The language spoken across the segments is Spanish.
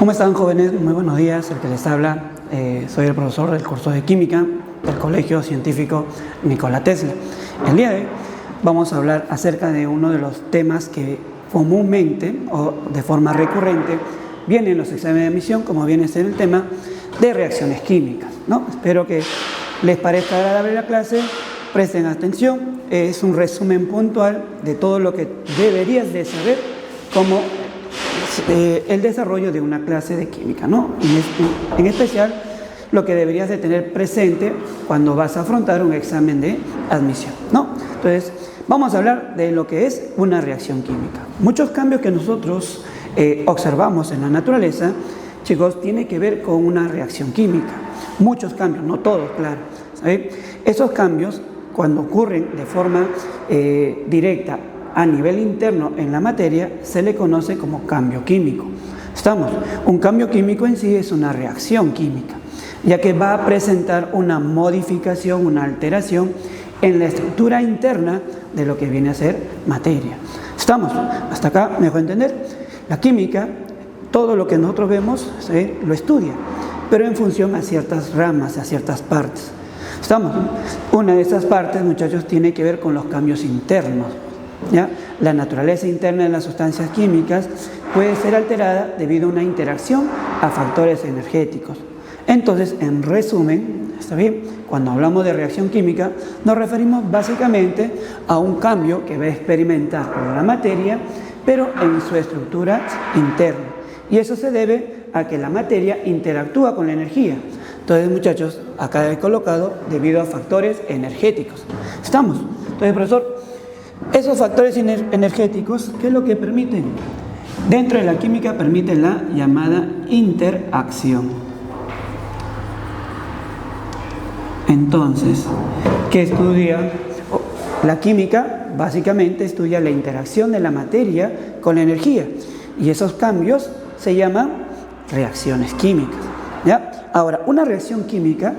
¿Cómo están, jóvenes? Muy buenos días. El que les habla, soy el profesor del curso de Química del Colegio Científico Nikola Tesla. El día de hoy vamos a hablar acerca de uno de los temas que comúnmente o de forma recurrente viene en los exámenes de admisión, como viene a ser el tema de reacciones químicas, ¿no? Espero que les parezca agradable la clase, presten atención. Es un resumen puntual de todo lo que deberías de saber como el desarrollo de una clase de química, ¿no? En especial lo que deberías de tener presente cuando vas a afrontar un examen de admisión, ¿no? Entonces, vamos a hablar de lo que es una reacción química. Muchos cambios que nosotros observamos en la naturaleza, chicos, tiene que ver con una reacción química. Muchos cambios, no todos, claro, ¿sabes? Esos cambios, cuando ocurren de forma directa a nivel interno en la materia, se le conoce como cambio químico. Un cambio químico en sí es una reacción química, ya que va a presentar una modificación, una alteración en la estructura interna de lo que viene a ser materia. Hasta acá, ¿me dejó entender? La química, todo lo que nosotros vemos, lo estudia, pero en función a ciertas ramas, a ciertas partes. Una de esas partes, muchachos, tiene que ver con los cambios internos, ¿ya? La naturaleza interna de las sustancias químicas puede ser alterada debido a una interacción a factores energéticos. Entonces, en resumen, ¿está bien? Cuando hablamos de reacción química, nos referimos básicamente a un cambio que va a experimentar la materia, pero en su estructura interna. Y eso se debe a que la materia interactúa con la energía. Entonces, muchachos, acá he colocado debido a factores energéticos. Entonces, profesor, esos factores energéticos, ¿qué es lo que permiten? Dentro de la química permiten la llamada interacción. Entonces, ¿qué estudia? La química básicamente estudia la interacción de la materia con la energía, y esos cambios se llaman reacciones químicas, ¿ya? Ahora, una reacción química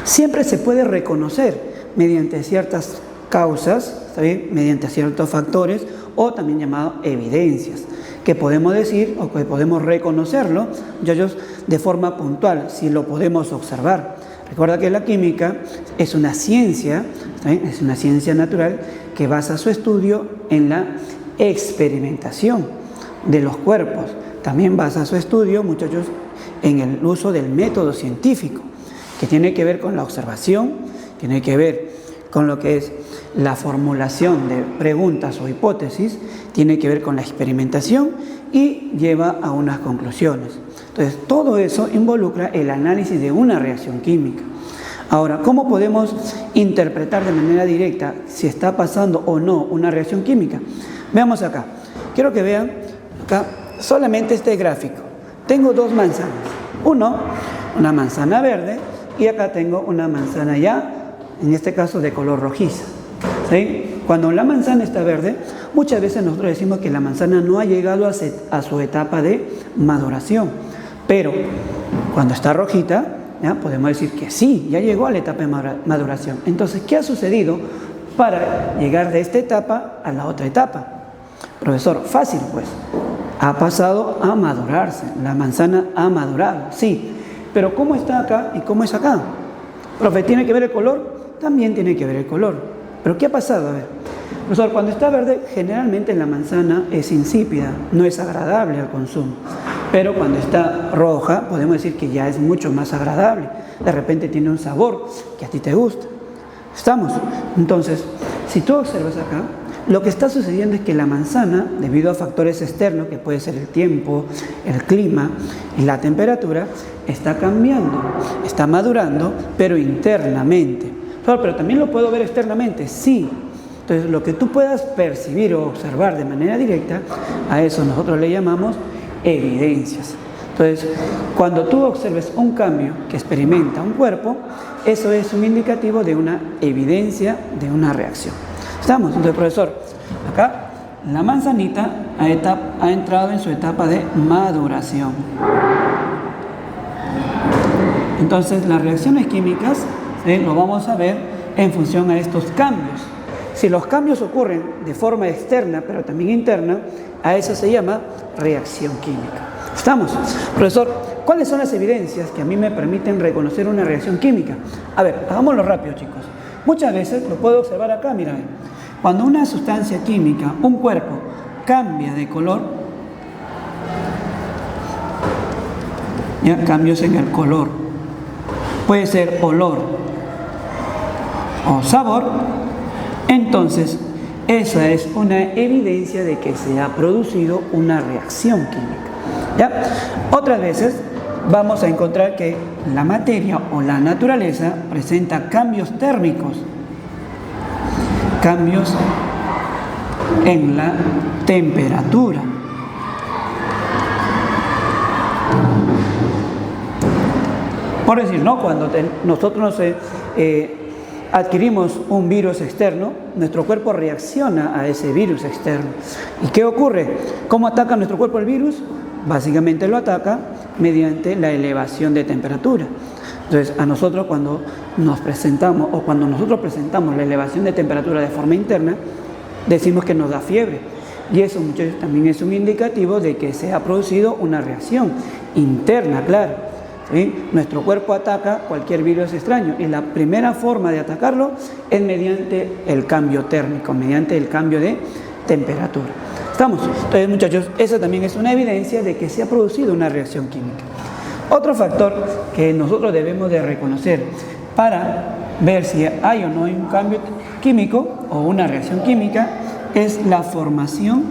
siempre se puede reconocer mediante ciertas causas, ¿está bien? Mediante ciertos factores, o también llamadas evidencias, que podemos decir o que podemos reconocerlo, muchachos, de forma puntual, si lo podemos observar. Recuerda que la química es una ciencia, ¿está bien? Es una ciencia natural que basa su estudio en la experimentación de los cuerpos. También basa su estudio, muchachos, en el uso del método científico, que tiene que ver con la observación, tiene que ver con lo que es la formulación de preguntas o hipótesis, tiene que ver con la experimentación y lleva a unas conclusiones. Entonces, todo eso involucra el análisis de una reacción química. Ahora, ¿cómo podemos interpretar de manera directa si está pasando o no una reacción química? Veamos acá. Quiero que vean acá solamente este gráfico. Tengo dos manzanas. Una manzana verde, y acá tengo una manzana ya, en este caso de color rojiza, ¿sí? Cuando la manzana está verde, muchas veces nosotros decimos que la manzana no ha llegado a su etapa de maduración, pero cuando está rojita, ¿ya? Podemos decir que sí, ya llegó a la etapa de maduración. Entonces, ¿qué ha sucedido para llegar de esta etapa a la otra etapa? Profesor, fácil pues, ha pasado a madurarse, la manzana ha madurado, sí, pero ¿cómo está acá y cómo es acá? Profe, ¿tiene que ver el color? También tiene que ver el color. ¿Pero qué ha pasado? A ver, profesor, cuando está verde, generalmente la manzana es insípida, no es agradable al consumo. Pero cuando está roja, podemos decir que ya es mucho más agradable. De repente tiene un sabor que a ti te gusta. Entonces, si tú observas acá, lo que está sucediendo es que la manzana, debido a factores externos, que puede ser el tiempo, el clima y la temperatura, está cambiando, está madurando, pero internamente. Pero también lo puedo ver externamente, sí. Entonces, lo que tú puedas percibir o observar de manera directa, a eso nosotros le llamamos evidencias. Entonces, cuando tú observes un cambio que experimenta un cuerpo, eso es un indicativo de una evidencia de una reacción. Entonces, profesor, acá la manzanita ha entrado en su etapa de maduración. Entonces, las reacciones químicas lo vamos a ver en función a estos cambios. Si los cambios ocurren de forma externa, pero también interna, a eso se llama reacción química. ¿Estamos? Profesor, ¿cuáles son las evidencias que a mí me permiten reconocer una reacción química? A ver, hagámoslo rápido, chicos. Muchas veces, lo puedo observar acá, mira, cuando una sustancia química, un cuerpo, cambia de color, ya, cambios en el color, puede ser olor o sabor, entonces esa es una evidencia de que se ha producido una reacción química. ¿Ya? Otras veces vamos a encontrar que la materia o la naturaleza presenta cambios térmicos, cambios en la temperatura. Por decir, ¿no? Cuando nosotros adquirimos un virus externo, nuestro cuerpo reacciona a ese virus externo. ¿Y qué ocurre? ¿Cómo ataca nuestro cuerpo el virus? Básicamente lo ataca mediante la elevación de temperatura. Entonces, a nosotros cuando nosotros presentamos la elevación de temperatura de forma interna, decimos que nos da fiebre. Y eso, muchachos, también es un indicativo de que se ha producido una reacción interna, claro. ¿Sí? Nuestro cuerpo ataca cualquier virus extraño y la primera forma de atacarlo es mediante el cambio térmico, mediante el cambio de temperatura. ¿Estamos? Entonces, muchachos, esa también es una evidencia de que se ha producido una reacción química. Otro factor que nosotros debemos de reconocer para ver si hay o no hay un cambio químico o una reacción química es la formación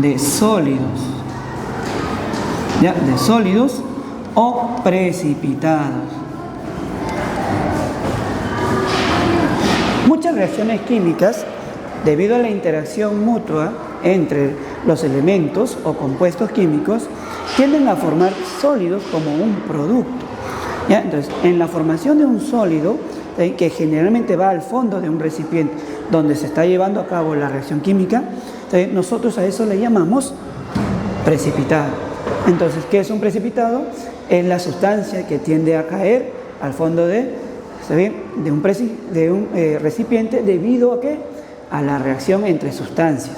de sólidos, ¿ya? De sólidos o precipitados. Muchas reacciones químicas, debido a la interacción mutua entre los elementos o compuestos químicos, tienden a formar sólidos como un producto. ¿Ya? Entonces, en la formación de un sólido, que generalmente va al fondo de un recipiente donde se está llevando a cabo la reacción química, nosotros a eso le llamamos precipitado. Entonces, ¿qué es un precipitado? Es la sustancia que tiende a caer al fondo de un recipiente debido a ¿qué? A la reacción entre sustancias.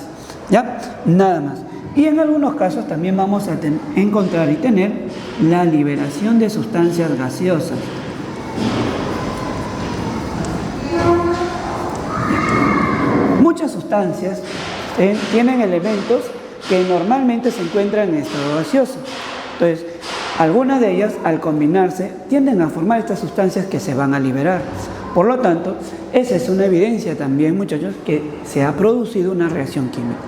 ¿Ya? Nada más. Y en algunos casos también vamos a encontrar y tener la liberación de sustancias gaseosas. Muchas sustancias tienen elementos que normalmente se encuentran en estado gaseoso. Entonces, algunas de ellas, al combinarse, tienden a formar estas sustancias que se van a liberar. Por lo tanto, esa es una evidencia también, muchachos, que se ha producido una reacción química.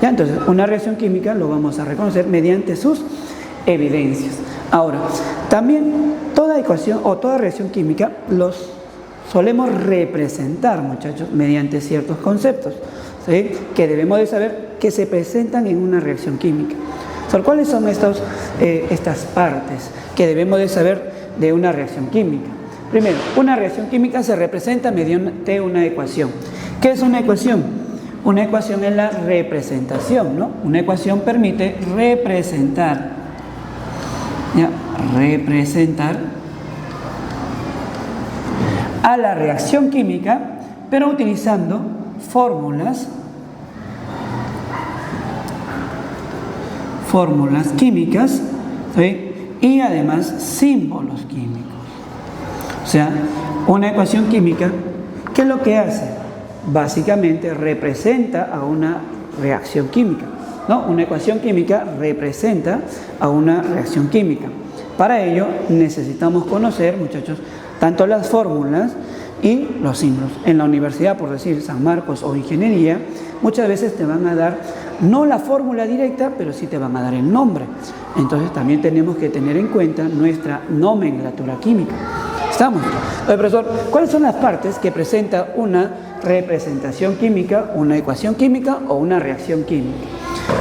¿Ya? Entonces, una reacción química lo vamos a reconocer mediante sus evidencias. Ahora, también toda ecuación o toda reacción química los solemos representar, muchachos, mediante ciertos conceptos, ¿sí? Que debemos de saber que se presentan en una reacción química. ¿Cuáles son estas partes que debemos de saber de una reacción química? Primero, una reacción química se representa mediante una ecuación. ¿Qué es una ecuación? Una ecuación es la representación, ¿no? Una ecuación permite representar, ¿ya? Representar a la reacción química, pero utilizando fórmulas químicas, ¿sí? Y además símbolos químicos. O sea, una ecuación química, ¿qué es lo que hace? Básicamente representa a una reacción química, ¿no? Una ecuación química representa a una reacción química. Para ello necesitamos conocer, muchachos, tanto las fórmulas y los símbolos. En la universidad, por decir San Marcos o ingeniería, muchas veces te van a dar no la fórmula directa, pero sí te van a dar el nombre. Entonces también tenemos que tener en cuenta nuestra nomenclatura química. ¿Estamos? Oye, profesor, ¿cuáles son las partes que presenta una representación química, una ecuación química o una reacción química?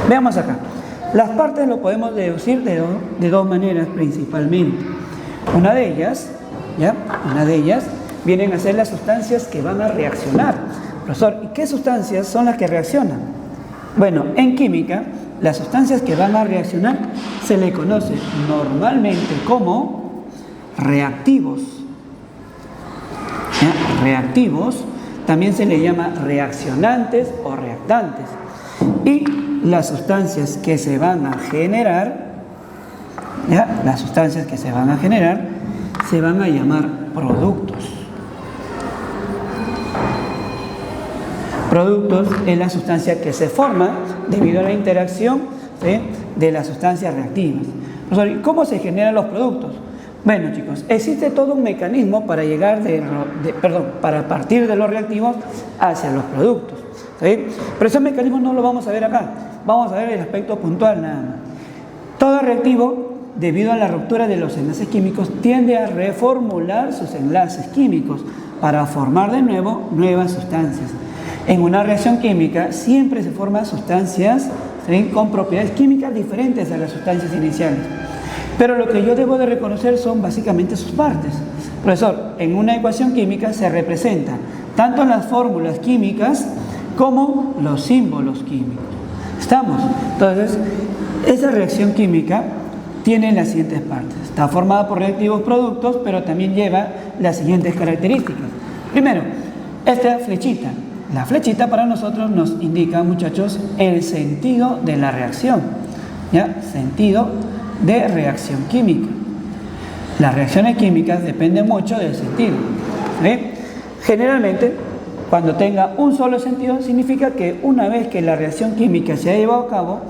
Veamos acá. Las partes lo podemos deducir de dos maneras principalmente. Una de ellas vienen a ser las sustancias que van a reaccionar. Profesor, ¿y qué sustancias son las que reaccionan? Bueno, en química, las sustancias que van a reaccionar se le conoce normalmente como reactivos. ¿Ya? Reactivos también se le llama reaccionantes o reactantes. Y las sustancias que se van a generar, ¿ya? Las sustancias que se van a generar se van a llamar productos. Productos es la sustancia que se forma debido a la interacción, ¿sí?, de las sustancias reactivas. ¿Cómo se generan los productos? Bueno, chicos, existe todo un mecanismo para llegar para partir de los reactivos hacia los productos, ¿sí? Pero ese mecanismo no lo vamos a ver acá. Vamos a ver el aspecto puntual nada más. Todo reactivo, debido a la ruptura de los enlaces químicos, tiende a reformular sus enlaces químicos para formar de nuevo nuevas sustancias. En una reacción química siempre se forman sustancias, ¿sí?, con propiedades químicas diferentes a las sustancias iniciales. Pero lo que yo debo de reconocer son básicamente sus partes. Profesor, en una ecuación química se representan tanto las fórmulas químicas como los símbolos químicos. ¿Estamos? Entonces, esa reacción química tiene las siguientes partes. Está formada por reactivos productos, pero también lleva las siguientes características. Primero, esta flechita. La flechita para nosotros nos indica, muchachos, el sentido de la reacción, ¿ya? Sentido de reacción química. Las reacciones químicas dependen mucho del sentido, ¿sí? Generalmente, cuando tenga un solo sentido, significa que una vez que la reacción química se ha llevado a cabo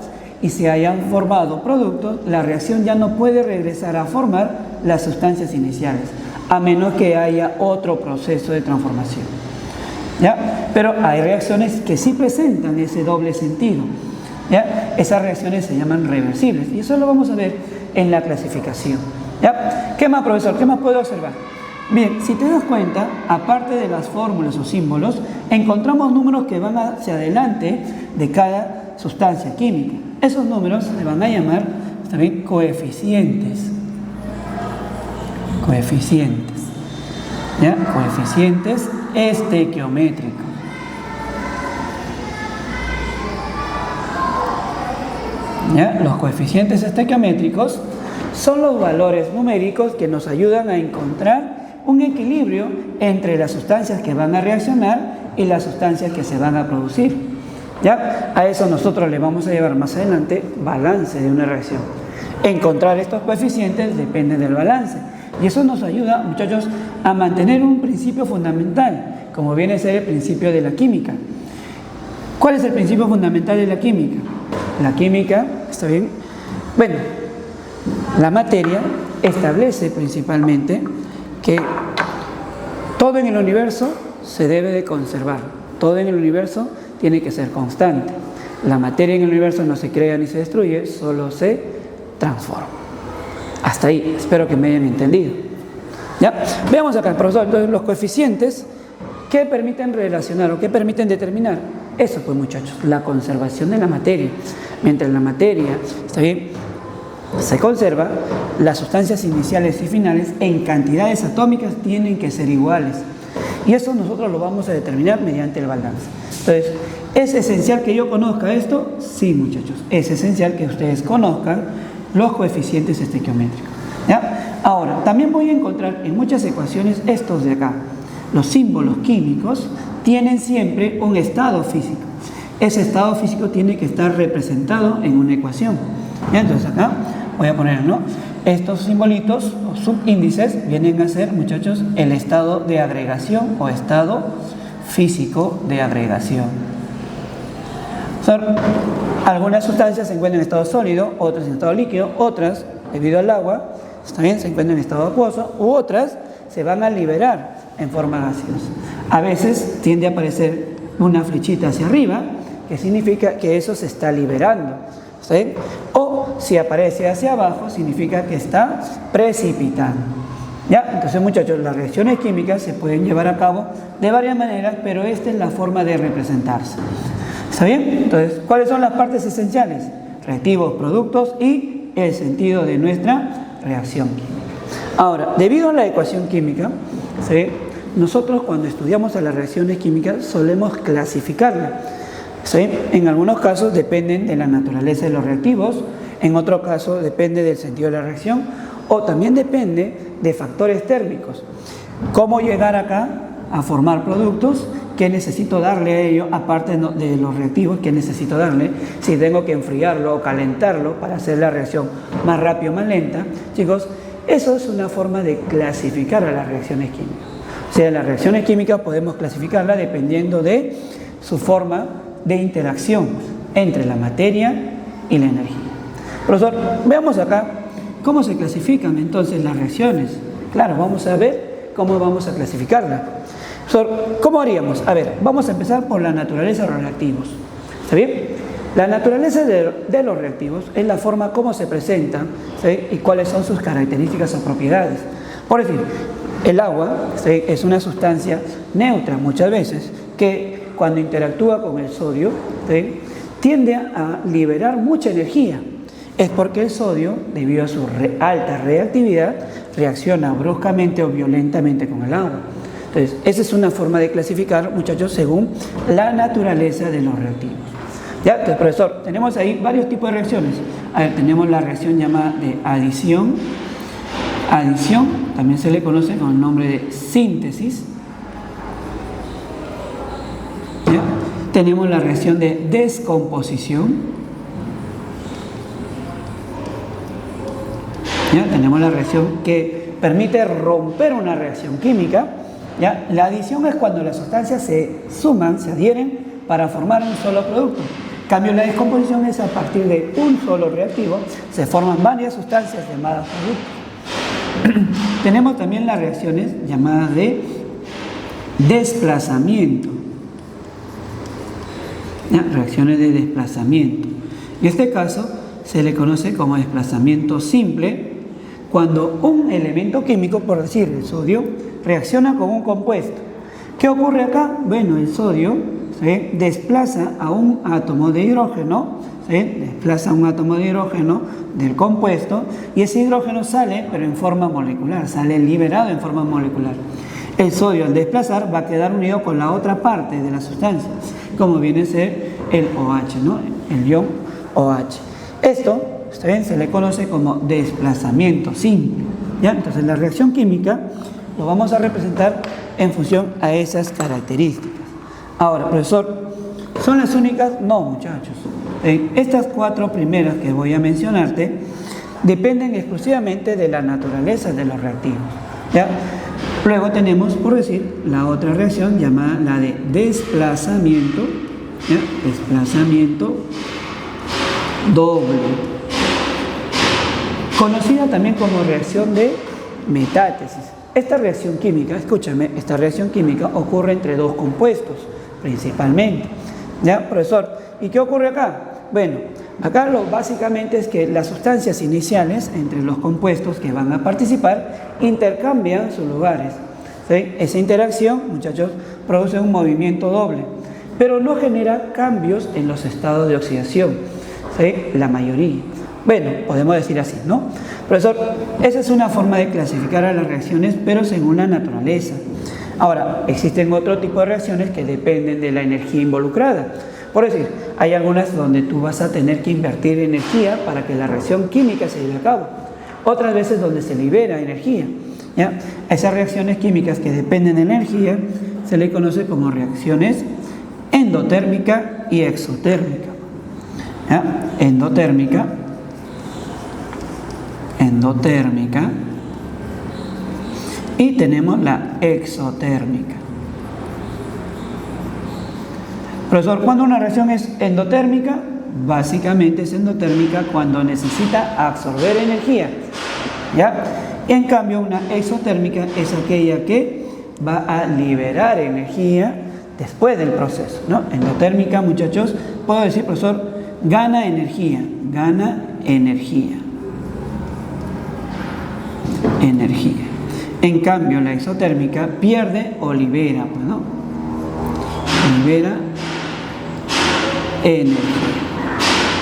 y se hayan formado productos, la reacción ya no puede regresar a formar las sustancias iniciales, a menos que haya otro proceso de transformación, ¿ya? Pero hay reacciones que sí presentan ese doble sentido, ¿ya? Esas reacciones se llaman reversibles y eso lo vamos a ver en la clasificación, ¿ya? ¿Qué más, profesor? ¿Qué más puedo observar? Bien, si te das cuenta, aparte de las fórmulas o símbolos, encontramos números que van hacia adelante de cada sustancia química. Esos números se van a llamar también coeficientes. Coeficientes, ¿ya? Coeficientes estequiométricos. ¿Ya? Los coeficientes estequiométricos son los valores numéricos que nos ayudan a encontrar un equilibrio entre las sustancias que van a reaccionar y las sustancias que se van a producir, ¿ya? A eso nosotros le vamos a llevar más adelante balance de una reacción. Encontrar estos coeficientes depende del balance y eso nos ayuda, muchachos, a mantener un principio fundamental, como viene a ser el principio de la química. ¿Cuál es el principio fundamental de la química? La química, ¿está bien? Bueno, la materia establece principalmente que todo en el universo se debe de conservar, todo en el universo tiene que ser constante. La materia en el universo no se crea ni se destruye, solo se transforma. Hasta ahí, espero que me hayan entendido. ¿Ya? Veamos acá, profesor, entonces los coeficientes, ¿qué permiten relacionar o qué permiten determinar? Eso pues, muchachos, la conservación de la materia. Mientras la materia, ¿está bien?, se conserva, las sustancias iniciales y finales en cantidades atómicas tienen que ser iguales. Y eso nosotros lo vamos a determinar mediante el balance. Entonces, ¿es esencial que yo conozca esto? Sí, muchachos, es esencial que ustedes conozcan los coeficientes estequiométricos, ¿ya? Ahora, también voy a encontrar en muchas ecuaciones estos de acá. Los símbolos químicos tienen siempre un estado físico. Ese estado físico tiene que estar representado en una ecuación, ¿ya? Entonces acá voy a poner, ¿no? Estos simbolitos o subíndices vienen a ser, muchachos, el estado de agregación o estado físico de agregación. Algunas sustancias se encuentran en estado sólido, otras en estado líquido, otras, debido al agua, también se encuentran en estado acuoso, u otras se van a liberar en forma gaseosa. A veces tiende a aparecer una flechita hacia arriba, que significa que eso se está liberando, ¿sí? O si aparece hacia abajo, significa que está precipitando, ¿ya? Entonces, muchachos, las reacciones químicas se pueden llevar a cabo de varias maneras, pero esta es la forma de representarse. ¿Está bien? Entonces, ¿cuáles son las partes esenciales? Reactivos, productos y el sentido de nuestra reacción química. Ahora, debido a la ecuación química, ¿sí?, nosotros cuando estudiamos a las reacciones químicas solemos clasificarlas, ¿sí? En algunos casos dependen de la naturaleza de los reactivos, en otro caso depende del sentido de la reacción o también depende de factores térmicos. Cómo llegar acá a formar productos ¿qué necesito darle a ello? Aparte de los reactivos, ¿qué necesito darle? Si tengo que enfriarlo o calentarlo para hacer la reacción más rápida o más lenta, chicos, eso es una forma de clasificar a las reacciones químicas. O sea, las reacciones químicas podemos clasificarlas dependiendo de su forma de interacción entre la materia y la energía. Profesor, veamos acá cómo se clasifican entonces las reacciones. Claro, vamos a ver cómo vamos a clasificarlas. Profesor, ¿cómo haríamos? A ver, vamos a empezar por la naturaleza de los reactivos. ¿Está bien? La naturaleza de los reactivos es la forma como se presentan, ¿sí? Y cuáles son sus características o propiedades. Por decir, el agua, ¿sí?, es una sustancia neutra muchas veces que cuando interactúa con el sodio, ¿sí?, tiende a liberar mucha energía. Es porque el sodio, debido a su alta reactividad, reacciona bruscamente o violentamente con el agua. Entonces, esa es una forma de clasificar, muchachos, según la naturaleza de los reactivos. ¿Ya? Entonces, profesor, tenemos ahí varios tipos de reacciones. A ver, tenemos la reacción llamada de adición. Adición, también se le conoce con el nombre de síntesis. ¿Ya? Tenemos la reacción de descomposición. ¿Ya? Tenemos la reacción que permite romper una reacción química. ¿Ya? La adición es cuando las sustancias se suman, se adhieren para formar un solo producto. En cambio, la descomposición es a partir de un solo reactivo, se forman varias sustancias llamadas productos. Tenemos también las reacciones llamadas de desplazamiento. ¿Ya? Reacciones de desplazamiento. En este caso se le conoce como desplazamiento simple cuando un elemento químico, por decir el sodio, reacciona con un compuesto. ¿Qué ocurre acá? Bueno, el sodio se desplaza a un átomo de hidrógeno, desplaza un átomo de hidrógeno del compuesto y ese hidrógeno sale, pero en forma molecular, sale liberado en forma molecular. El sodio al desplazar va a quedar unido con la otra parte de la sustancia, como viene a ser el OH, ¿no? El ion OH. Esto, ¿está bien?, se le conoce como desplazamiento simple. ¿Ya? Entonces la reacción química lo vamos a representar en función a esas características. Ahora, profesor, ¿son las únicas? No, muchachos. Estas cuatro primeras que voy a mencionarte dependen exclusivamente de la naturaleza de los reactivos. ¿Ya? Luego tenemos, por decir, la otra reacción llamada la de desplazamiento. ¿Ya? Desplazamiento doble, conocida también como reacción de metátesis. Esta reacción química, escúchame, esta reacción química ocurre entre dos compuestos, principalmente. ¿Ya, profesor? ¿Y qué ocurre acá? Bueno, acá lo básicamente es que las sustancias iniciales entre los compuestos que van a participar intercambian sus lugares. ¿Sí? Esa interacción, muchachos, produce un movimiento doble, pero no genera cambios en los estados de oxidación, ¿sí? La mayoría. Bueno, podemos decir así, ¿no? Profesor, esa es una forma de clasificar a las reacciones, pero según la naturaleza. Ahora, existen otro tipo de reacciones que dependen de la energía involucrada. Por decir, hay algunas donde tú vas a tener que invertir energía para que la reacción química se lleve a cabo. Otras veces donde se libera energía. ¿Ya? Esas reacciones químicas que dependen de energía se le conoce como reacciones endotérmica y exotérmica. ¿Ya? Endotérmica y tenemos la exotérmica. Profesor, ¿cuándo una reacción es endotérmica? Básicamente es endotérmica cuando necesita absorber energía, ¿ya? En cambio, una exotérmica es aquella que va a liberar energía después del proceso, ¿no? Endotérmica, muchachos, puedo decir, profesor, gana energía. En cambio, la exotérmica pierde o libera, pues, ¿no? Libera energía.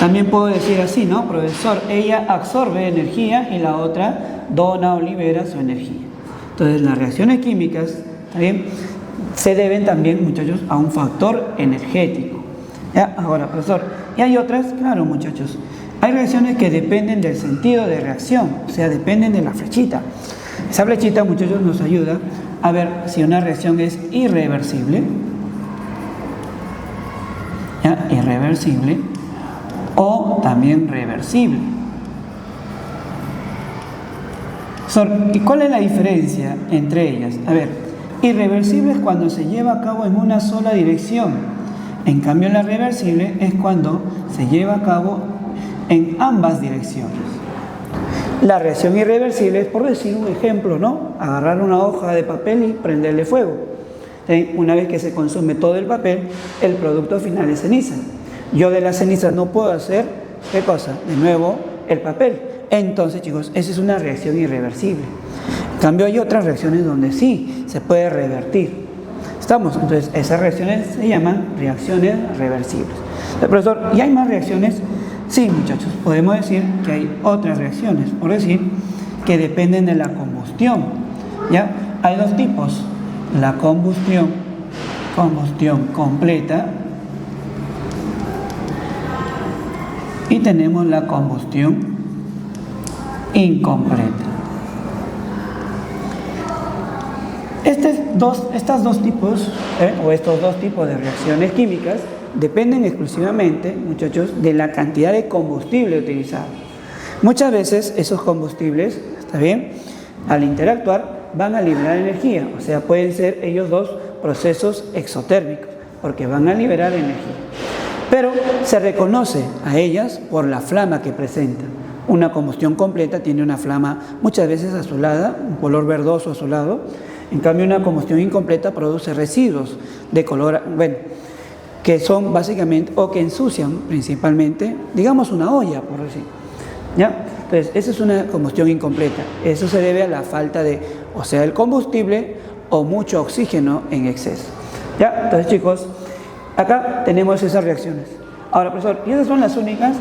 También puedo decir así, ¿no, profesor? Ella absorbe energía y la otra dona o libera su energía. Entonces, las reacciones químicas, ¿también?, se deben también, muchachos, a un factor energético. ¿Ya? Ahora, profesor, y hay otras, claro, muchachos. Hay reacciones que dependen del sentido de reacción, o sea, dependen de la flechita. Esa flechita, muchachos, nos ayuda a ver si una reacción es irreversible, ¿ya? Irreversible o también reversible. ¿Y cuál es la diferencia entre ellas? A ver, irreversible es cuando se lleva a cabo en una sola dirección. En cambio, la reversible es cuando se lleva a cabo en ambas direcciones. La reacción irreversible es, por decir un ejemplo, ¿no? Agarrar una hoja de papel y prenderle fuego. Una vez que se consume todo el papel, el producto final es ceniza. Yo de las cenizas no puedo hacer, ¿qué cosa? De nuevo, el papel. Entonces, chicos, esa es una reacción irreversible. En cambio, hay otras reacciones donde sí se puede revertir. ¿Estamos? Entonces, esas reacciones se llaman reacciones reversibles. Profesor, ¿y hay más reacciones? Sí, muchachos, podemos decir que hay otras reacciones, por decir, que dependen de la combustión. ¿Ya? Hay dos tipos, la combustión completa, y tenemos la combustión incompleta. Estos dos tipos de reacciones químicas dependen exclusivamente, muchachos, de la cantidad de combustible utilizado. Muchas veces esos combustibles, ¿está bien?, al interactuar van a liberar energía, o sea, pueden ser ellos dos procesos exotérmicos, porque van a liberar energía. Pero se reconoce a ellas por la flama que presentan. Una combustión completa tiene una flama muchas veces azulada, un color verdoso azulado. En cambio, una combustión incompleta produce residuos de color, que son básicamente, o que ensucian principalmente, digamos una olla, por decir. ¿Ya? Entonces, esa es una combustión incompleta. Eso se debe a la falta de, o sea, el combustible o mucho oxígeno en exceso. ¿Ya? Entonces, chicos, acá tenemos esas reacciones. Ahora, profesor, ¿y esas son las únicas?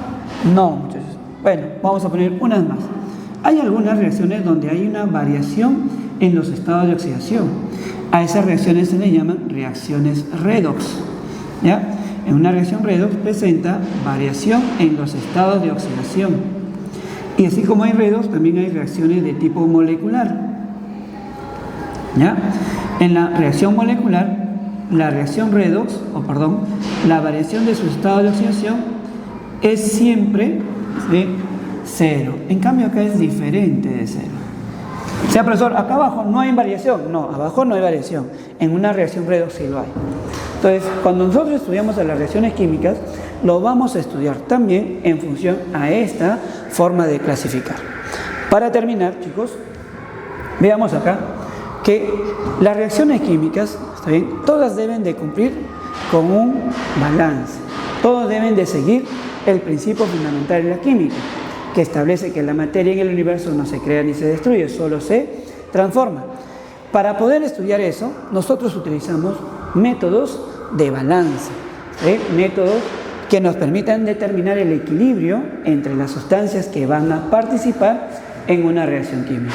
No, muchachos. Bueno, vamos a poner unas más. Hay algunas reacciones donde hay una variación en los estados de oxidación. A esas reacciones se le llaman reacciones redox. ¿Ya? En una reacción redox presenta variación en los estados de oxidación. Y así como hay redox, también hay reacciones de tipo molecular. ¿Ya? En la reacción molecular, la reacción redox, la variación de su estado de oxidación es siempre de 0. En cambio, acá es diferente de 0. O sea, profesor, acá abajo no hay variación. No, abajo no hay variación. En una reacción redox sí lo hay. Entonces, cuando nosotros estudiamos las reacciones químicas, lo vamos a estudiar también en función a esta forma de clasificar. Para terminar, chicos, veamos acá que las reacciones químicas, ¿está bien?, todas deben de cumplir con un balance. Todos deben de seguir el principio fundamental de la química, que establece que la materia en el universo no se crea ni se destruye, solo se transforma. Para poder estudiar eso, nosotros utilizamos métodos de balance, métodos que nos permitan determinar el equilibrio entre las sustancias que van a participar en una reacción química.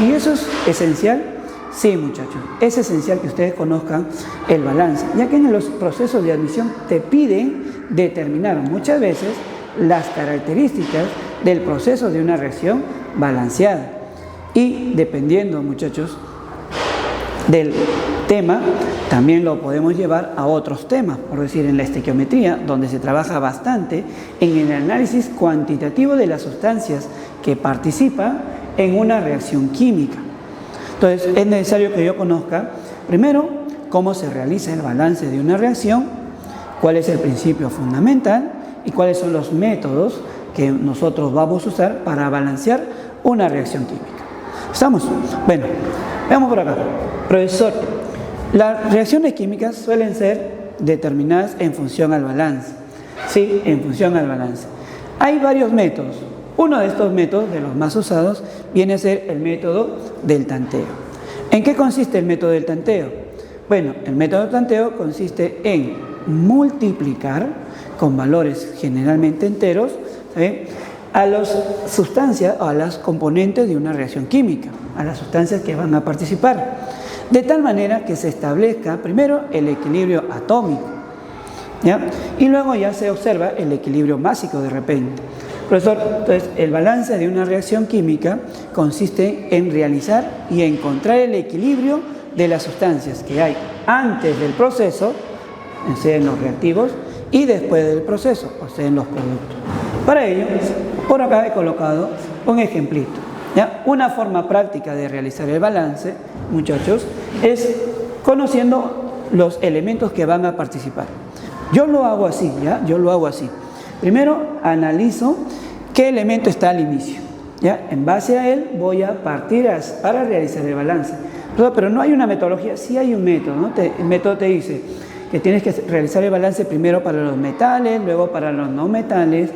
¿Y eso es esencial? Sí, muchachos, es esencial que ustedes conozcan el balance, ya que en los procesos de admisión te piden determinar muchas veces las características del proceso de una reacción balanceada. Y dependiendo, muchachos, del tema, también lo podemos llevar a otros temas, por decir, en la estequiometría, donde se trabaja bastante en el análisis cuantitativo de las sustancias que participan en una reacción química. Entonces, es necesario que yo conozca, primero, cómo se realiza el balance de una reacción, cuál es el principio fundamental y cuáles son los métodos que nosotros vamos a usar para balancear una reacción química. ¿Estamos? Bueno, veamos por acá. Profesor, las reacciones químicas suelen ser determinadas en función al balance. Sí, en función al balance. Hay varios métodos. Uno de estos métodos, de los más usados, viene a ser el método del tanteo. ¿En qué consiste el método del tanteo? Bueno, el método del tanteo consiste en multiplicar con valores generalmente enteros, ¿sí?, a las sustancias o a las componentes de una reacción química, a las sustancias que van a participar, de tal manera que se establezca primero el equilibrio atómico, ¿ya? Y luego ya se observa el equilibrio másico de repente. Profesor, entonces el balance de una reacción química consiste en realizar y encontrar el equilibrio de las sustancias que hay antes del proceso, en los reactivos, y después del proceso, o sea, en los productos. Para ello, por acá he colocado un ejemplito. ¿Ya? Una forma práctica de realizar el balance, muchachos, es conociendo los elementos que van a participar. Yo lo hago así, ¿ya? Yo lo hago así. Primero analizo qué elemento está al inicio, ¿ya? En base a él voy a partir para realizar el balance. Pero no hay una metodología, sí hay un método, ¿no? El método te dice que tienes que realizar el balance primero para los metales, luego para los no metales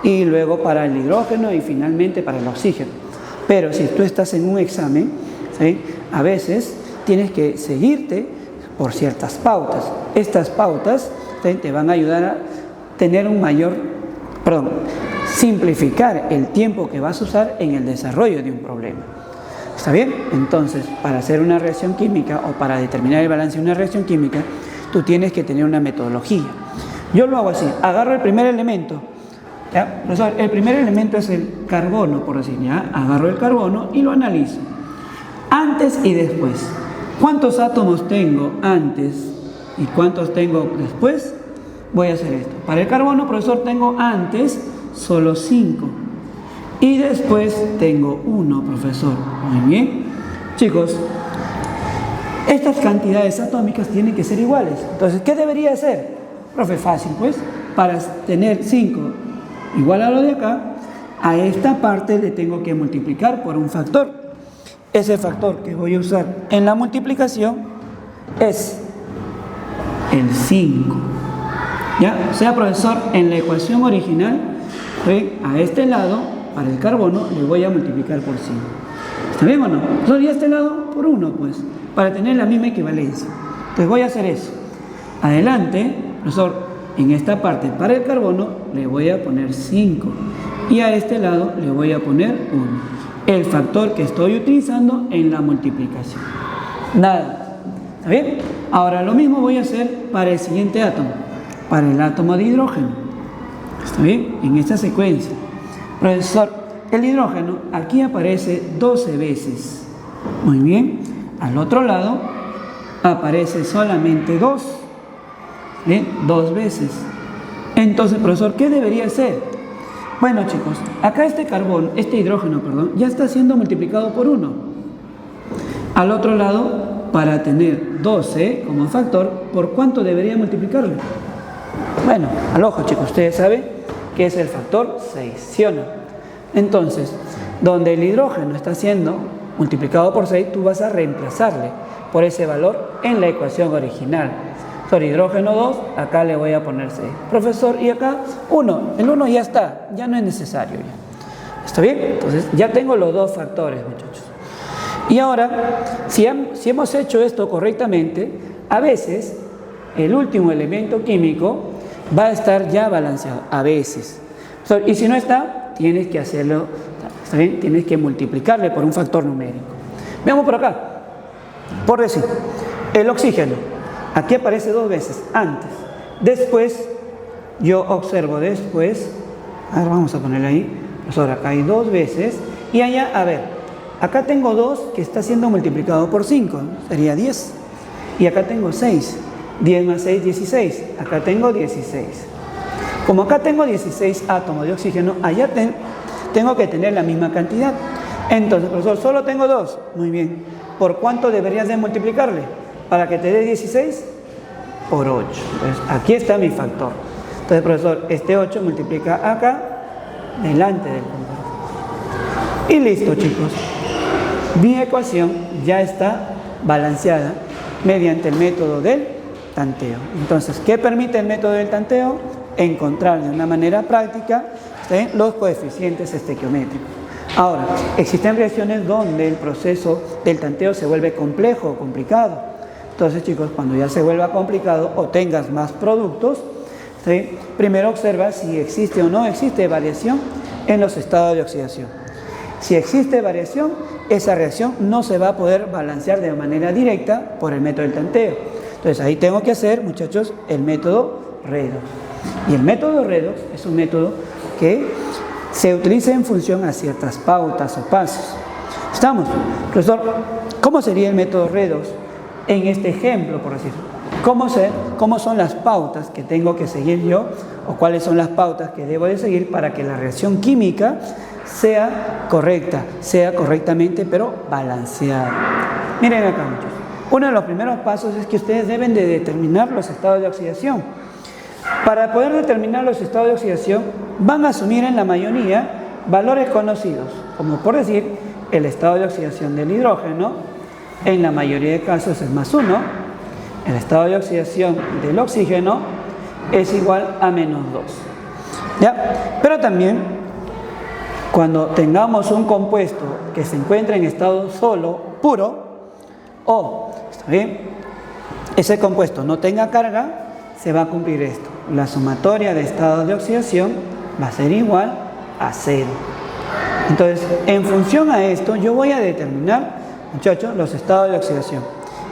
y luego para el hidrógeno y finalmente para el oxígeno. Pero si tú estás en un examen, ¿sí? A veces tienes que seguirte por ciertas pautas. Estas pautas, ¿sí?, te van a ayudar a tener simplificar el tiempo que vas a usar en el desarrollo de un problema. ¿Está bien? Entonces, para hacer una reacción química o para determinar el balance de una reacción química, tú tienes que tener una metodología. Yo lo hago así, agarro el primer elemento. ¿Ya? Profesor, el primer elemento es el carbono, por decir, ¿ya? Agarro el carbono y lo analizo. Antes y después. ¿Cuántos átomos tengo antes y cuántos tengo después? Voy a hacer esto. Para el carbono, profesor, tengo antes solo 5. Y después tengo 1, profesor. Muy bien. Chicos, estas cantidades atómicas tienen que ser iguales. Entonces, ¿qué debería hacer? Profe, fácil, pues. Para tener 5 igual a lo de acá, a esta parte le tengo que multiplicar por un factor. Ese factor que voy a usar en la multiplicación es el 5. ¿Ya? O sea, profesor, en la ecuación original, a este lado, para el carbono, le voy a multiplicar por 5. ¿Está bien o no? Entonces, y a este lado por 1, pues, para tener la misma equivalencia. Entonces voy a hacer eso. Adelante, profesor, en esta parte para el carbono le voy a poner 5 y a este lado le voy a poner 1. El factor que estoy utilizando en la multiplicación. Nada. ¿Está bien? Ahora lo mismo voy a hacer para el siguiente átomo, para el átomo de hidrógeno. ¿Está bien? En esta secuencia. Profesor, el hidrógeno aquí aparece 12 veces. Muy bien. Al otro lado aparece solamente 2. ¿Bien? 2 veces. Entonces, profesor, ¿qué debería hacer? Bueno, chicos, acá este hidrógeno, ya está siendo multiplicado por 1. Al otro lado, para tener 12 como factor, ¿por cuánto debería multiplicarlo? Bueno, al ojo, chicos, ustedes saben que es el factor 6, ¿sí o no? Entonces, donde el hidrógeno está siendo multiplicado por 6, tú vas a reemplazarle por ese valor en la ecuación original. Por hidrógeno 2, acá le voy a poner 6. Profesor, y acá 1. El 1 ya está, ya no es necesario. Ya. ¿Está bien? Entonces ya tengo los dos factores, muchachos. Y ahora, si hemos hecho esto correctamente, a veces el último elemento químico va a estar ya balanceado. A veces. Y si no está, tienes que hacerlo, ¿está bien? Tienes que multiplicarle por un factor numérico. Veamos por acá. Por decir, el oxígeno. Aquí aparece 2 veces, antes. Después, yo observo después. A ver, vamos a ponerle ahí. Pues ahora acá hay 2 veces. Y allá, a ver, acá tengo 2 que está siendo multiplicado por 5. Sería 10. Y acá tengo 6. 10 más 6, 16. Acá tengo 16. Como acá tengo 16 átomos de oxígeno, allá tengo que tener la misma cantidad. Entonces, profesor, solo tengo 2. Muy bien. ¿Por cuánto deberías de multiplicarle? Para que te dé 16 por 8. Entonces, aquí está mi factor. Entonces, profesor, este 8 multiplica acá, delante del computador. Y listo, chicos. Mi ecuación ya está balanceada mediante el método del tanteo. Entonces, ¿qué permite el método del tanteo? Encontrar de una manera práctica, ¿sí?, los coeficientes estequiométricos. Ahora, existen reacciones donde el proceso del tanteo se vuelve complejo o complicado. Entonces, chicos, cuando ya se vuelva complicado o tengas más productos, ¿sí?, primero observa si existe o no existe variación en los estados de oxidación. Si existe variación, esa reacción no se va a poder balancear de manera directa por el método del tanteo. Entonces, ahí tengo que hacer, muchachos, el método redox. Y el método redox es un método que se utiliza en función a ciertas pautas o pasos. ¿Estamos? Profesor, ¿cómo sería el método redox? En este ejemplo, por decir, ¿Cómo son las pautas que tengo que seguir yo o cuáles son las pautas que debo de seguir para que la reacción química sea correcta, sea correctamente pero balanceada? Miren acá, muchachos. Uno de los primeros pasos es que ustedes deben de determinar los estados de oxidación. Para poder determinar los estados de oxidación van a asumir en la mayoría valores conocidos, como por decir el estado de oxidación del hidrógeno, en la mayoría de casos es +1, el estado de oxidación del oxígeno es igual a -2. ¿Ya? Pero también, cuando tengamos un compuesto que se encuentra en estado solo, puro, o ¿está bien? Ese compuesto no tenga carga, se va a cumplir esto. La sumatoria de estados de oxidación va a ser igual a 0. Entonces, en función a esto, yo voy a determinar, muchachos, los estados de oxidación.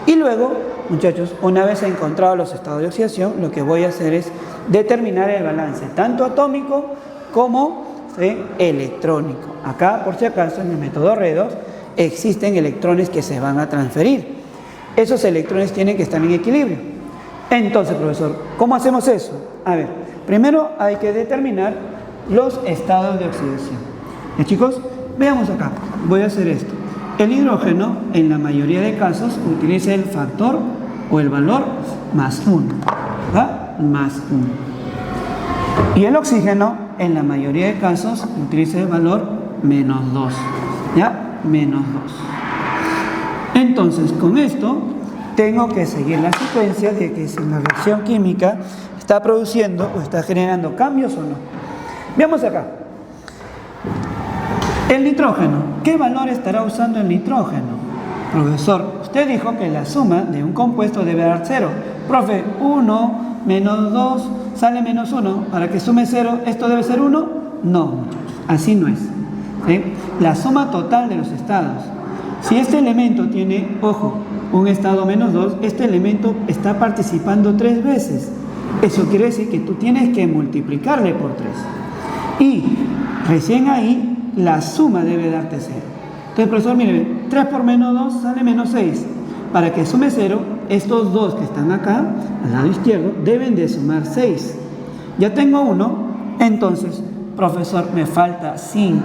Y luego, muchachos, una vez encontrado los estados de oxidación, lo que voy a hacer es determinar el balance, tanto atómico como electrónico. Acá, por si acaso, en el método R2, existen electrones que se van a transferir. Esos electrones tienen que estar en equilibrio. Entonces, profesor, ¿cómo hacemos eso? A ver, primero hay que determinar los estados de oxidación. Chicos, veamos acá. Voy a hacer esto. El hidrógeno, en la mayoría de casos, utiliza el factor o el valor +1. ¿Verdad? +1. Y el oxígeno, en la mayoría de casos, utiliza el valor -2. ¿Ya? -2. Entonces, con esto, tengo que seguir la secuencia de que si la reacción química está produciendo o está generando cambios o no. Veamos acá. El nitrógeno, ¿qué valor estará usando el nitrógeno? Profesor, usted dijo que la suma de un compuesto debe dar 0. Profe, 1 menos 2 sale -1. Para que sume 0, ¿esto debe ser 1? No, muchachos, así no es. ¿Sí? La suma total de los estados. Si este elemento tiene, ojo, un estado -2, este elemento está participando 3 veces. Eso quiere decir que tú tienes que multiplicarle por 3. Y recién ahí la suma debe darte 0. Entonces, profesor, mire, 3 por -2 sale -6. Para que sume 0, estos dos que están acá, al lado izquierdo, deben de sumar 6. Ya tengo 1, entonces, profesor, me falta 5.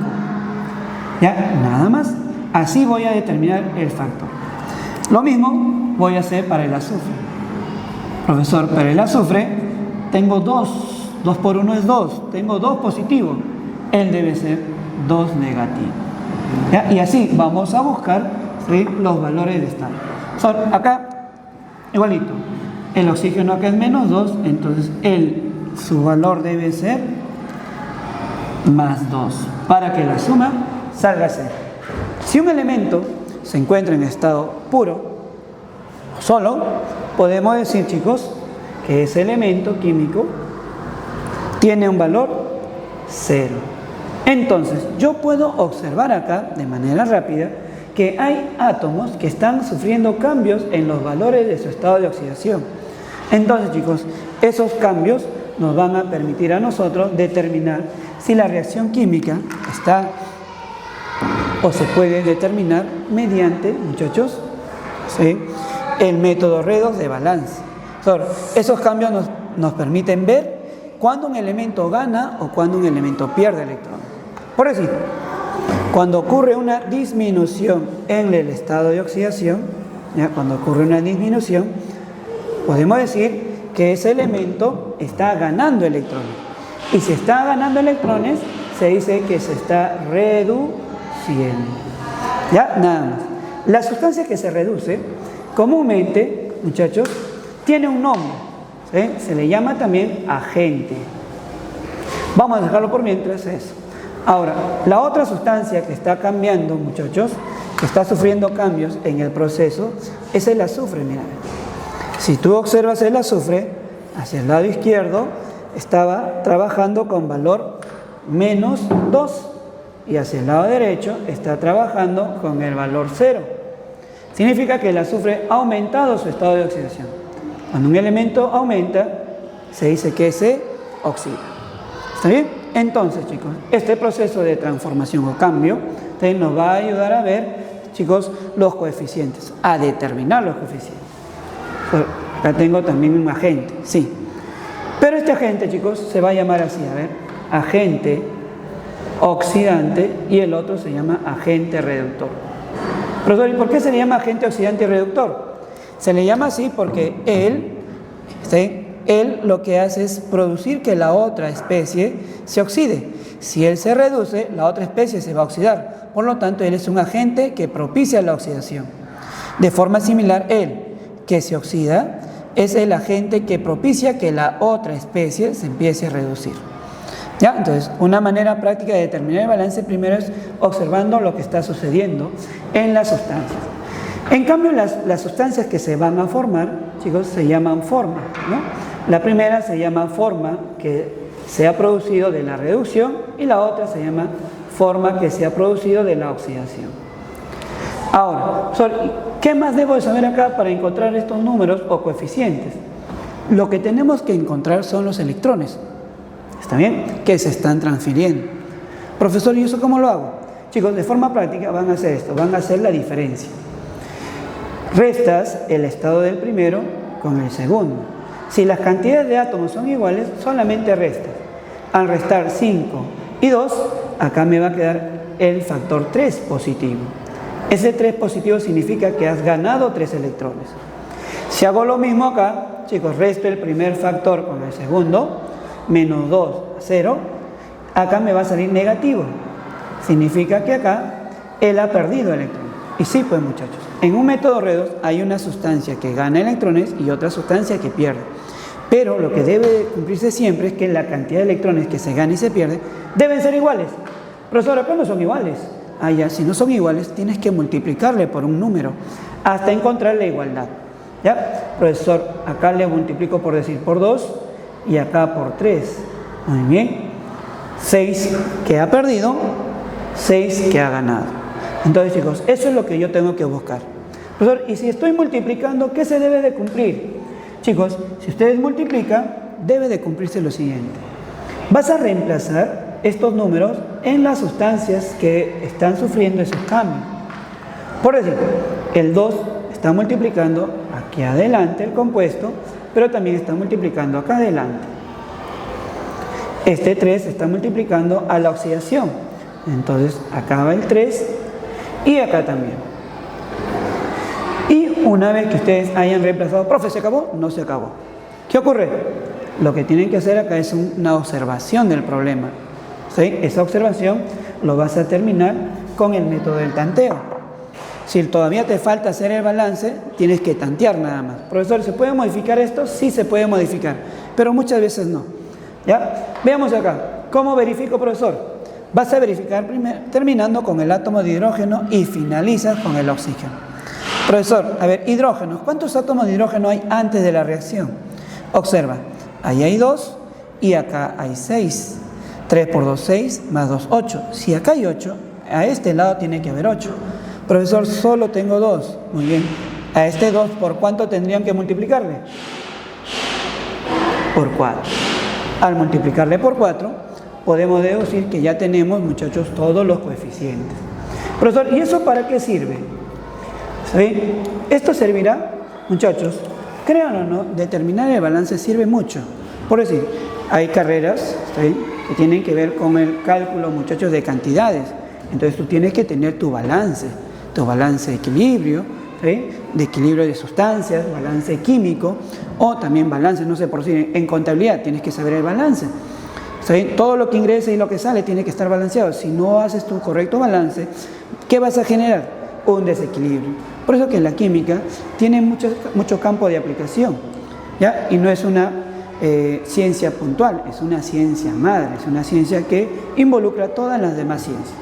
¿Ya? Nada más. Así voy a determinar el factor. Lo mismo voy a hacer para el azufre. Profesor, para el azufre tengo 2. 2 por 1 es 2. Tengo 2 positivos. Él debe ser 2 negativo. ¿Ya? Y así vamos a buscar, ¿sí?, los valores de estado. Acá, igualito. El oxígeno acá es -2, entonces su valor debe ser +2 para que la suma salga a 0. Si un elemento se encuentra en estado puro o solo, podemos decir, chicos, que ese elemento químico tiene un valor 0. Entonces, yo puedo observar acá, de manera rápida, que hay átomos que están sufriendo cambios en los valores de su estado de oxidación. Entonces, chicos, esos cambios nos van a permitir a nosotros determinar si la reacción química está o se puede determinar mediante, muchachos, ¿sí?, el método R2 de balance. Esos cambios nos permiten ver cuándo un elemento gana o cuándo un elemento pierde electrones. Por decir, cuando ocurre una disminución en el estado de oxidación, ¿ya?, cuando ocurre una disminución, podemos decir que ese elemento está ganando electrones. Y si está ganando electrones, se dice que se está reduciendo. ¿Ya? Nada más. La sustancia que se reduce, comúnmente, muchachos, tiene un nombre, ¿sí? Se le llama también agente. Vamos a dejarlo por mientras eso. Ahora, la otra sustancia que está cambiando, muchachos, que está sufriendo cambios en el proceso, es el azufre. Mira, si tú observas el azufre, hacia el lado izquierdo, estaba trabajando con valor -2. Y hacia el lado derecho está trabajando con el valor 0. Significa que el azufre ha aumentado su estado de oxidación. Cuando un elemento aumenta, se dice que se oxida. ¿Está bien? Entonces, chicos, este proceso de transformación o cambio nos va a ayudar a ver, chicos, los coeficientes, a determinar los coeficientes. Acá tengo también un agente, sí. Pero este agente, chicos, se va a llamar así, a ver, agente oxidante, y el otro se llama agente reductor. Profesor, ¿y por qué se le llama agente oxidante y reductor? Se le llama así porque él lo que hace es producir que la otra especie se oxide. Si él se reduce, la otra especie se va a oxidar. Por lo tanto, él es un agente que propicia la oxidación. De forma similar, él que se oxida es el agente que propicia que la otra especie se empiece a reducir. ¿Ya? Entonces, una manera práctica de determinar el balance primero es observando lo que está sucediendo en las sustancias. En cambio, las sustancias que se van a formar, chicos, se llaman forma, ¿no? La primera se llama forma que se ha producido de la reducción y la otra se llama forma que se ha producido de la oxidación. Ahora, ¿qué más debo de saber acá para encontrar estos números o coeficientes? Lo que tenemos que encontrar son los electrones, ¿está bien?, que se están transfiriendo. Profesor, ¿y eso cómo lo hago? Chicos, de forma práctica van a hacer esto, van a hacer la diferencia. Restas el estado del primero con el segundo. Si las cantidades de átomos son iguales, solamente restas. Al restar 5 y 2, acá me va a quedar el factor 3 positivo. Ese 3 positivo significa que has ganado 3 electrones. Si hago lo mismo acá, chicos, resto el primer factor con el segundo, menos 2 a 0, acá me va a salir negativo. Significa que acá él ha perdido electrones. Y sí, pues muchachos, en un método redox hay una sustancia que gana electrones y otra sustancia que pierde. Pero lo que debe cumplirse siempre es que la cantidad de electrones que se gana y se pierde deben ser iguales. Profesor, acá no son iguales. Ah, ya, si no son iguales, tienes que multiplicarle por un número hasta encontrar la igualdad. ¿Ya? Profesor, acá le multiplico por decir por 2 y acá por 3. Muy bien. 6 que ha perdido, 6 que ha ganado. Entonces, chicos, eso es lo que yo tengo que buscar. Profesor, y si estoy multiplicando, ¿qué se debe de cumplir? Chicos, si ustedes multiplican, debe de cumplirse lo siguiente. Vas a reemplazar estos números en las sustancias que están sufriendo esos cambios. Por decir, el 2 está multiplicando aquí adelante el compuesto, pero también está multiplicando acá adelante. Este 3 está multiplicando a la oxidación. Entonces, acá va el 3 y acá también. Y una vez que ustedes hayan reemplazado, profe, ¿se acabó? No se acabó. ¿Qué ocurre? Lo que tienen que hacer acá es una observación del problema. ¿Sí? Esa observación lo vas a terminar con el método del tanteo. Si todavía te falta hacer el balance, tienes que tantear nada más. Profesor, ¿se puede modificar esto? Sí se puede modificar, pero muchas veces no. ¿Ya? Veamos acá. ¿Cómo verifico, profesor? Vas a verificar primero, terminando con el átomo de hidrógeno y finalizas con el oxígeno. Profesor, a ver, hidrógenos. ¿Cuántos átomos de hidrógeno hay antes de la reacción? Observa, ahí hay 2 y acá hay 6. 3 por 2, 6, más 2, 8. Si acá hay 8, a este lado tiene que haber 8. Profesor, solo tengo 2. Muy bien. A este 2, ¿por cuánto tendrían que multiplicarle? Por 4. Al multiplicarle por 4, podemos deducir que ya tenemos, muchachos, todos los coeficientes. Profesor, ¿y eso para qué sirve? ¿Sí? Esto servirá, muchachos, crean o no, determinar el balance sirve mucho. Por decir, hay carreras, ¿sí?, que tienen que ver con el cálculo, muchachos, de cantidades. Entonces tú tienes que tener tu balance de equilibrio, ¿sí?, de equilibrio de sustancias, balance químico, o también balance, no sé, por decir, en contabilidad tienes que saber el balance. ¿Sí? Todo lo que ingresa y lo que sale tiene que estar balanceado. Si no haces tu correcto balance, ¿qué vas a generar? Un desequilibrio. Por eso que la química tiene mucho campo de aplicación, ¿ya? Y no es una ciencia puntual, es una ciencia madre, es una ciencia que involucra todas las demás ciencias,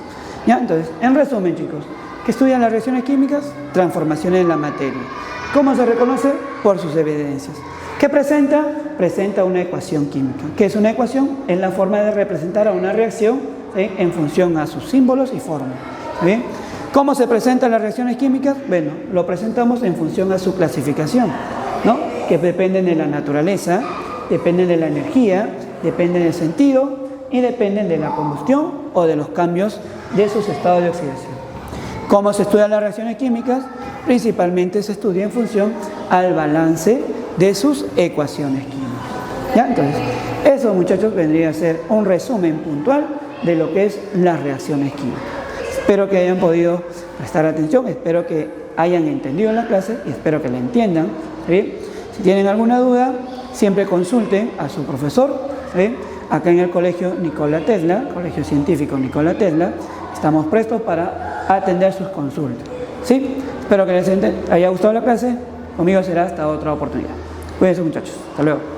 ¿ya? Entonces, en resumen, chicos, ¿qué estudian las reacciones químicas? Transformaciones en la materia. ¿Cómo se reconoce? Por sus evidencias. ¿Qué presenta? Presenta una ecuación química. ¿Qué es una ecuación? Es la forma de representar a una reacción, ¿sí?, en función a sus símbolos y formas. ¿Sí? ¿Cómo se presentan las reacciones químicas? Bueno, lo presentamos en función a su clasificación, ¿no?, que dependen de la naturaleza, dependen de la energía, dependen del sentido y dependen de la combustión o de los cambios de sus estados de oxidación. ¿Cómo se estudian las reacciones químicas? Principalmente se estudia en función al balance de sus ecuaciones químicas. ¿Ya? Entonces, eso, muchachos, vendría a ser un resumen puntual de lo que es las reacciones químicas. Espero que hayan podido prestar atención, espero que hayan entendido la clase y espero que la entiendan. ¿Sí? Si tienen alguna duda, siempre consulten a su profesor. ¿Sí? Acá en el Colegio Nikola Tesla, Colegio Científico Nikola Tesla, estamos prestos para atender sus consultas. ¿Sí? Espero que les haya gustado la clase. Conmigo será hasta otra oportunidad. Cuídense, muchachos. Hasta luego.